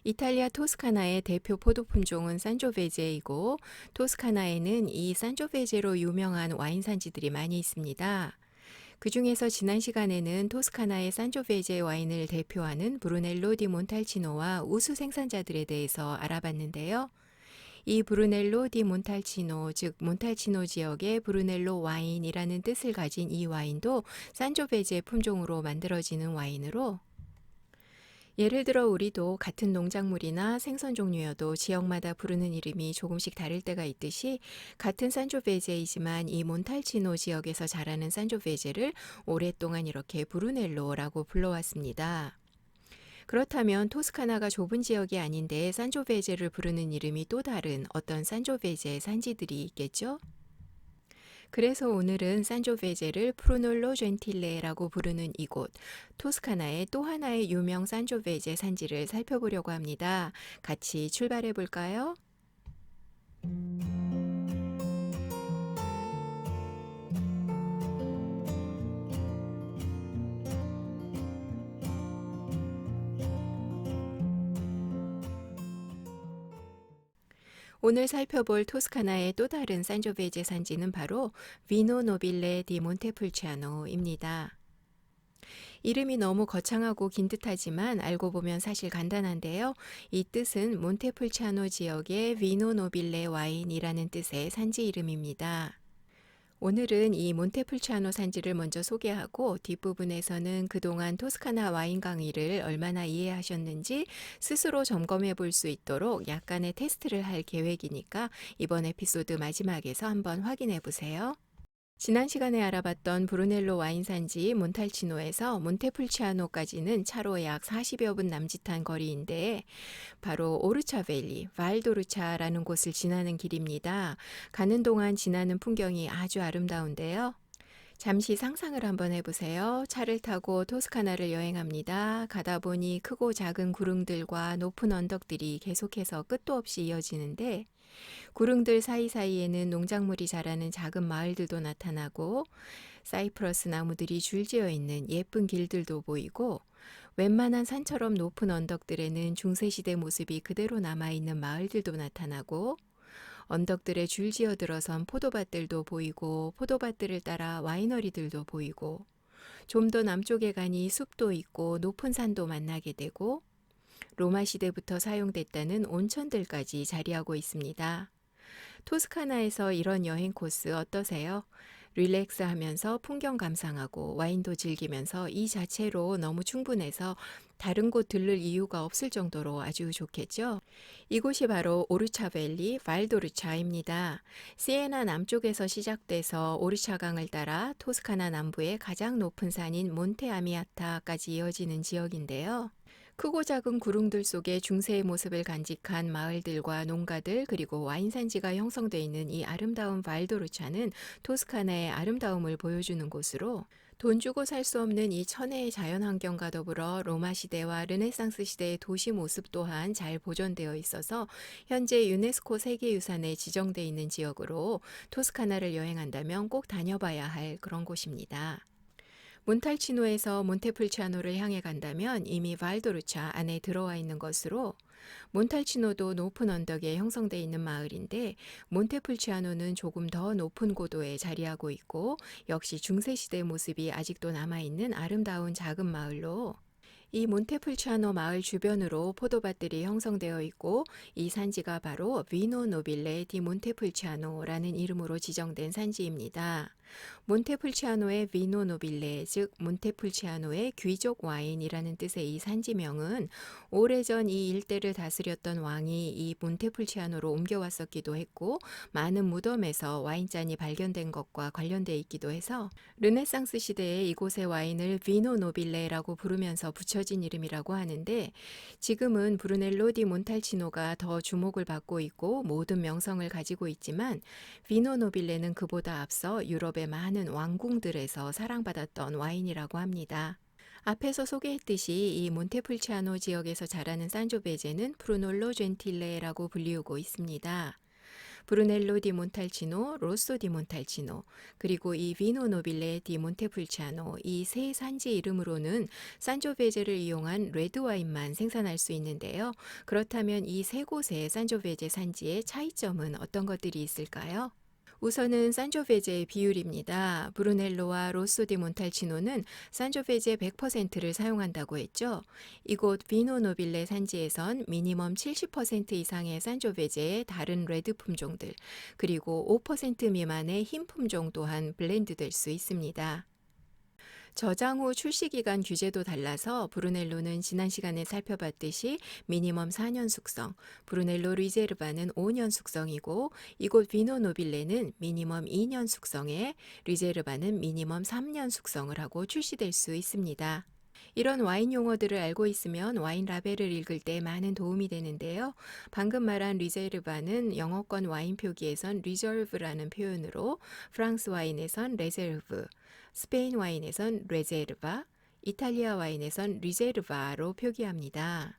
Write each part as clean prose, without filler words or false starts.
이탈리아 토스카나의 대표 포도 품종은 산조베제이고 토스카나에는 이 산조베제로 유명한 와인 산지들이 많이 있습니다. 그중에서 지난 시간에는 토스카나의 산조베제 와인을 대표하는 브루넬로 디 몬탈치노와 우수 생산자들에 대해서 알아봤는데요. 이 브루넬로 디 몬탈치노, 즉 몬탈치노 지역의 브루넬로 와인이라는 뜻을 가진 이 와인도 산조베제 품종으로 만들어지는 와인으로 예를 들어 우리도 같은 농작물이나 생선 종류여도 지역마다 부르는 이름이 조금씩 다를 때가 있듯이 같은 산조베제이지만 이 몬탈치노 지역에서 자라는 산조베제를 오랫동안 이렇게 브루넬로라고 불러왔습니다. 그렇다면 토스카나가 좁은 지역이 아닌데 산조베제를 부르는 이름이 또 다른 어떤 산조베제 산지들이 있겠죠? 그래서 오늘은 산조베제를 프루놀로 젠틸레라고 부르는 이곳, 토스카나의 또 하나의 유명 산조베제 산지를 살펴보려고 합니다. 같이 출발해 볼까요? 오늘 살펴볼 토스카나의 또 다른 산조베제 산지는 바로 비노 노빌레 디 몬테풀치아노입니다. 이름이 너무 거창하고 긴 듯하지만 알고 보면 사실 간단한데요. 이 뜻은 몬테풀치아노 지역의 비노 노빌레 와인이라는 뜻의 산지 이름입니다. 오늘은 이 몬테풀치아노 산지를 먼저 소개하고 뒷부분에서는 그동안 토스카나 와인 강의를 얼마나 이해하셨는지 스스로 점검해 볼 수 있도록 약간의 테스트를 할 계획이니까 이번 에피소드 마지막에서 한번 확인해 보세요. 지난 시간에 알아봤던 브루넬로 와인 산지 몬탈치노에서 몬테풀치아노까지는 차로 약 40여 분 남짓한 거리인데 바로 오르차밸리, 발도르차라는 곳을 지나는 길입니다. 가는 동안 지나는 풍경이 아주 아름다운데요. 잠시 상상을 한번 해보세요. 차를 타고 토스카나를 여행합니다. 가다 보니 크고 작은 구릉들과 높은 언덕들이 계속해서 끝도 없이 이어지는데 구릉들 사이사이에는 농작물이 자라는 작은 마을들도 나타나고 사이프러스 나무들이 줄지어 있는 예쁜 길들도 보이고 웬만한 산처럼 높은 언덕들에는 중세시대 모습이 그대로 남아있는 마을들도 나타나고 언덕들에 줄지어 들어선 포도밭들도 보이고 포도밭들을 따라 와이너리들도 보이고 좀 더 남쪽에 가니 숲도 있고 높은 산도 만나게 되고 로마 시대부터 사용됐다는 온천들까지 자리하고 있습니다. 토스카나에서 이런 여행 코스 어떠세요? 릴렉스 하면서 풍경 감상하고 와인도 즐기면서 이 자체로 너무 충분해서 다른 곳 들를 이유가 없을 정도로 아주 좋겠죠? 이곳이 바로 오르차밸리 발도르차입니다. 시에나 남쪽에서 시작돼서 오르차강을 따라 토스카나 남부의 가장 높은 산인 몬테 아미아타까지 이어지는 지역인데요. 크고 작은 구릉들 속에 중세의 모습을 간직한 마을들과 농가들 그리고 와인산지가 형성되어 있는 이 아름다운 발도르차는 토스카나의 아름다움을 보여주는 곳으로 돈 주고 살 수 없는 이 천혜의 자연환경과 더불어 로마 시대와 르네상스 시대의 도시 모습 또한 잘 보존되어 있어서 현재 유네스코 세계유산에 지정되어 있는 지역으로 토스카나를 여행한다면 꼭 다녀봐야 할 그런 곳입니다. 몬탈치노에서 몬테풀치아노를 향해 간다면 이미 발도르차 안에 들어와 있는 것으로 몬탈치노도 높은 언덕에 형성되어 있는 마을인데 몬테풀치아노는 조금 더 높은 고도에 자리하고 있고 역시 중세시대 모습이 아직도 남아있는 아름다운 작은 마을로 이 몬테풀치아노 마을 주변으로 포도밭들이 형성되어 있고 이 산지가 바로 비노 노빌레 디 몬테풀치아노라는 이름으로 지정된 산지입니다. 몬테풀치아노의 비노 노빌레, 즉 몬테풀치아노의 귀족 와인이라는 뜻의 이 산지명은 오래전 이 일대를 다스렸던 왕이 이 몬테풀치아노로 옮겨왔었기도 했고 많은 무덤에서 와인잔이 발견된 것과 관련돼 있기도 해서 르네상스 시대에 이곳의 와인을 비노 노빌레라고 부르면서 붙여진 이름이라고 하는데 지금은 브루넬로 디 몬탈치노가 더 주목을 받고 있고 모든 명성을 가지고 있지만 비노 노빌레는 그보다 앞서 유럽의 많은 왕궁들에서 사랑받았던 와인이라고 합니다. 앞에서 소개했듯이 이 몬테풀치아노 지역에서 자라는 산조베제는 프루놀로 젠틸레라고 불리우고 있습니다. 브루넬로 디 몬탈치노, 로쏘 디 몬탈치노, 그리고 이 비노 노빌레 디 몬테풀치아노 이 세 산지 이름으로는 산조베제를 이용한 레드 와인만 생산할 수 있는데요. 그렇다면 이 세 곳의 산조베제 산지의 차이점은 어떤 것들이 있을까요? 우선은 산조베제의 비율입니다. 브루넬로와 로쏘 디 몬탈치노는 산조베제 100%를 사용한다고 했죠. 이곳 비노 노빌레 산지에선 미니멈 70% 이상의 산조베제의 다른 레드 품종들, 그리고 5% 미만의 흰 품종 또한 블렌드될 수 있습니다. 저장 후 출시 기간 규제도 달라서 브루넬로는 지난 시간에 살펴봤듯이 미니멈 4년 숙성, 브루넬로 리제르바는 5년 숙성이고 이곳 비노 노빌레는 미니멈 2년 숙성에 리제르바는 미니멈 3년 숙성을 하고 출시될 수 있습니다. 이런 와인 용어들을 알고 있으면 와인 라벨을 읽을 때 많은 도움이 되는데요. 방금 말한 리제르바는 영어권 와인 표기에선 리저브라는 표현으로, 프랑스 와인에선 레제르브, 스페인 와인에선 레제르바, 이탈리아 와인에선 리제르바로 표기합니다.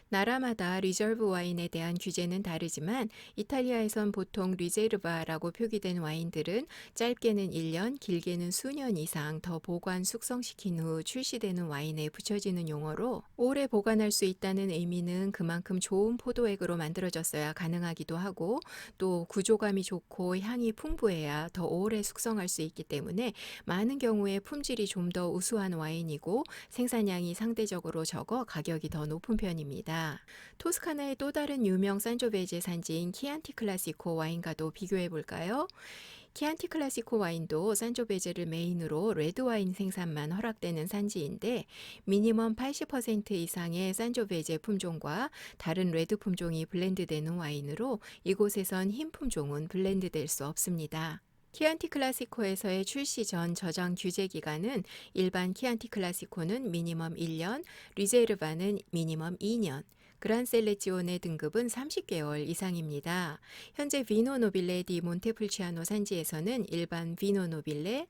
나라마다 리저브 와인에 대한 규제는 다르지만 이탈리아에선 보통 리제르바라고 표기된 와인들은 짧게는 1년, 길게는 수년 이상 더 보관 숙성시킨 후 출시되는 와인에 붙여지는 용어로 오래 보관할 수 있다는 의미는 그만큼 좋은 포도액으로 만들어졌어야 가능하기도 하고 또 구조감이 좋고 향이 풍부해야 더 오래 숙성할 수 있기 때문에 많은 경우에 품질이 좀 더 우수한 와인이고 생산량이 상대적으로 적어 가격이 더 높은 편입니다. 토스카나의 또 다른 유명 산조베제 산지인 키안티 클라시코 와인과도 비교해 볼까요? 키안티 클라시코 와인도 산조베제를 메인으로 레드 와인 생산만 허락되는 산지인데 미니멈 80% 이상의 산조베제 품종과 다른 레드 품종이 블렌드되는 와인으로 이곳에선 흰 품종은 블렌드될 수 없습니다. 키안티 클라시코에서의 출시 전 저장 규제 기간은 일반 키안티 클라시코는 미니멈 1년, 리제르바는 미니멈 2년, 그란셀레지오네 등급은 30개월 이상입니다. 현재 비노 노빌레 디 몬테풀치아노 산지에서는 일반 비노 노빌레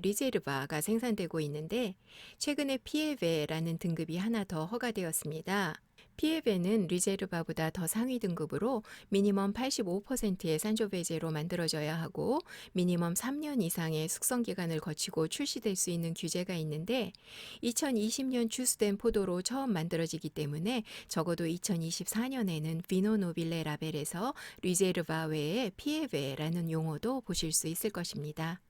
리제르바가 생산되고 있는데 최근에 피에베라는 등급이 하나 더 허가되었습니다. 피에베는 리제르바보다 더 상위 등급으로 미니멈 85%의 산조베제로 만들어져야 하고 미니멈 3년 이상의 숙성 기간을 거치고 출시될 수 있는 규제가 있는데 2020년 추수된 포도로 처음 만들어지기 때문에 적어도 2024년에는 비노 노빌레 라벨에서 리제르바 외에 피에베라는 용어도 보실 수 있을 것입니다.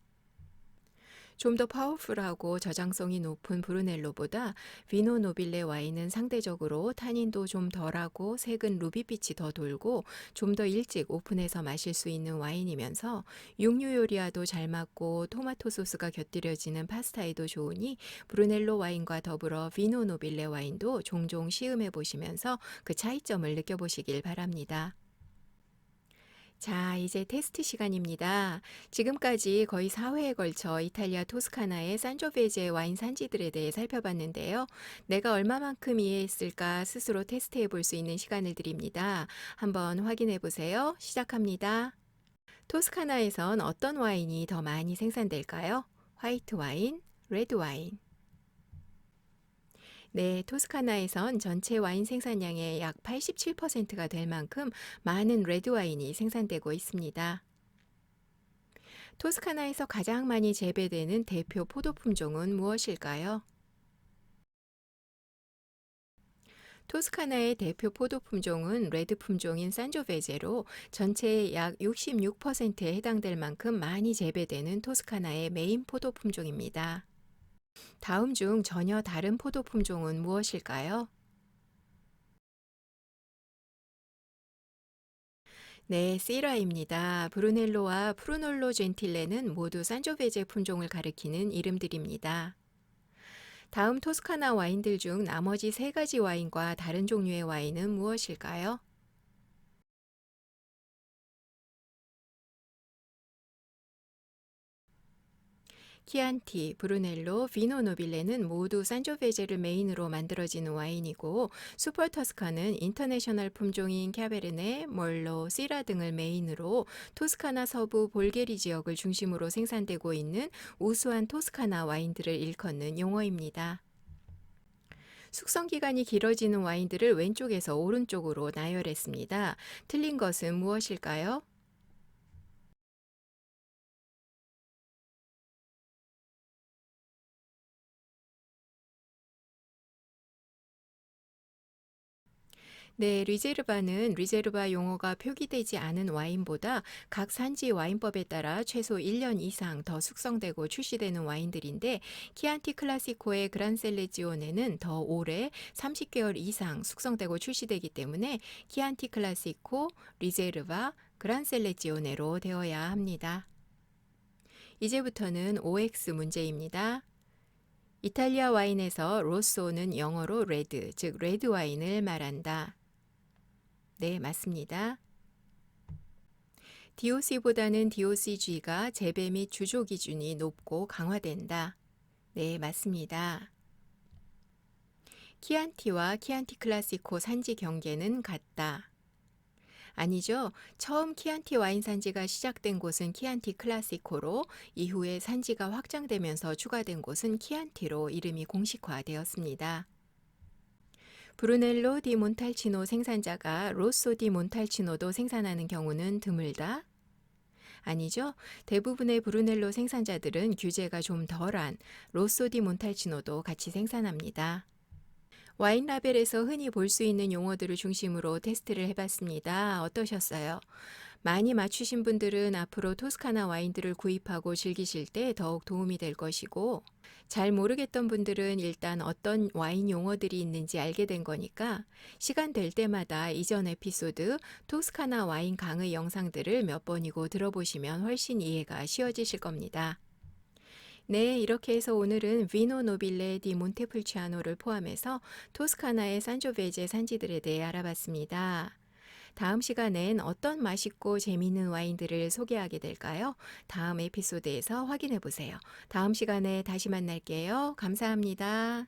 좀 더 파워풀하고 저장성이 높은 브루넬로보다 비노 노빌레 와인은 상대적으로 타닌도 좀 덜하고 색은 루비빛이 더 돌고 좀 더 일찍 오픈해서 마실 수 있는 와인이면서 육류 요리와도 잘 맞고 토마토 소스가 곁들여지는 파스타에도 좋으니 브루넬로 와인과 더불어 비노 노빌레 와인도 종종 시음해 보시면서 그 차이점을 느껴보시길 바랍니다. 자, 이제 테스트 시간입니다. 지금까지 거의 4회에 걸쳐 이탈리아 토스카나의 산조베제 와인 산지들에 대해 살펴봤는데요. 내가 얼마만큼 이해했을까 스스로 테스트해 볼 수 있는 시간을 드립니다. 한번 확인해 보세요. 시작합니다. 토스카나에선 어떤 와인이 더 많이 생산될까요? 화이트 와인, 레드 와인. 네, 토스카나에선 전체 와인 생산량의 약 87%가 될 만큼 많은 레드 와인이 생산되고 있습니다. 토스카나에서 가장 많이 재배되는 대표 포도 품종은 무엇일까요? 토스카나의 대표 포도 품종은 레드 품종인 산조베제로 전체의 약 66%에 해당될 만큼 많이 재배되는 토스카나의 메인 포도 품종입니다. 다음 중 전혀 다른 포도 품종은 무엇일까요? 네, 시라입니다. 브루넬로와 프루놀로 젠틸레는 모두 산조베제 품종을 가리키는 이름들입니다. 다음 토스카나 와인들 중 나머지 세 가지 와인과 다른 종류의 와인은 무엇일까요? 키안티, 브루넬로, 비노 노빌레는 모두 산조베제를 메인으로 만들어지는 와인이고 슈퍼 터스카는 인터내셔널 품종인 캬베르네, 멀로, 시라 등을 메인으로 토스카나 서부 볼게리 지역을 중심으로 생산되고 있는 우수한 토스카나 와인들을 일컫는 용어입니다. 숙성 기간이 길어지는 와인들을 왼쪽에서 오른쪽으로 나열했습니다. 틀린 것은 무엇일까요? 네, 리제르바는 리제르바 용어가 표기되지 않은 와인보다 각 산지 와인법에 따라 최소 1년 이상 더 숙성되고 출시되는 와인들인데, 키안티 클라시코의 그란셀레지오네는 더 오래 30개월 이상 숙성되고 출시되기 때문에 키안티 클라시코, 리제르바, 그란셀레지오네로 되어야 합니다. 이제부터는 OX 문제입니다. 이탈리아 와인에서 로쏘는 영어로 레드, 즉 레드 와인을 말한다. 네, 맞습니다. DOC보다는 DOCG가 재배 및 주조 기준이 높고 강화된다. 네, 맞습니다. 키안티와 키안티 클라시코 산지 경계는 같다. 아니죠. 처음 키안티 와인 산지가 시작된 곳은 키안티 클라시코로, 이후에 산지가 확장되면서 추가된 곳은 키안티로 이름이 공식화되었습니다. 브루넬로 디 몬탈치노 생산자가 로쏘 디 몬탈치노도 생산하는 경우는 드물다? 아니죠. 대부분의 브루넬로 생산자들은 규제가 좀 덜한 로쏘 디 몬탈치노도 같이 생산합니다. 와인 라벨에서 흔히 볼 수 있는 용어들을 중심으로 테스트를 해봤습니다. 어떠셨어요? 많이 맞추신 분들은 앞으로 토스카나 와인들을 구입하고 즐기실 때 더욱 도움이 될 것이고, 잘 모르겠던 분들은 일단 어떤 와인 용어들이 있는지 알게 된 거니까 시간 될 때마다 이전 에피소드 토스카나 와인 강의 영상들을 몇 번이고 들어보시면 훨씬 이해가 쉬워지실 겁니다. 네, 이렇게 해서 오늘은 비노 노빌레 디 몬테풀치아노를 포함해서 토스카나의 산조베제 산지들에 대해 알아봤습니다. 다음 시간엔 어떤 맛있고 재미있는 와인들을 소개하게 될까요? 다음 에피소드에서 확인해 보세요. 다음 시간에 다시 만날게요. 감사합니다.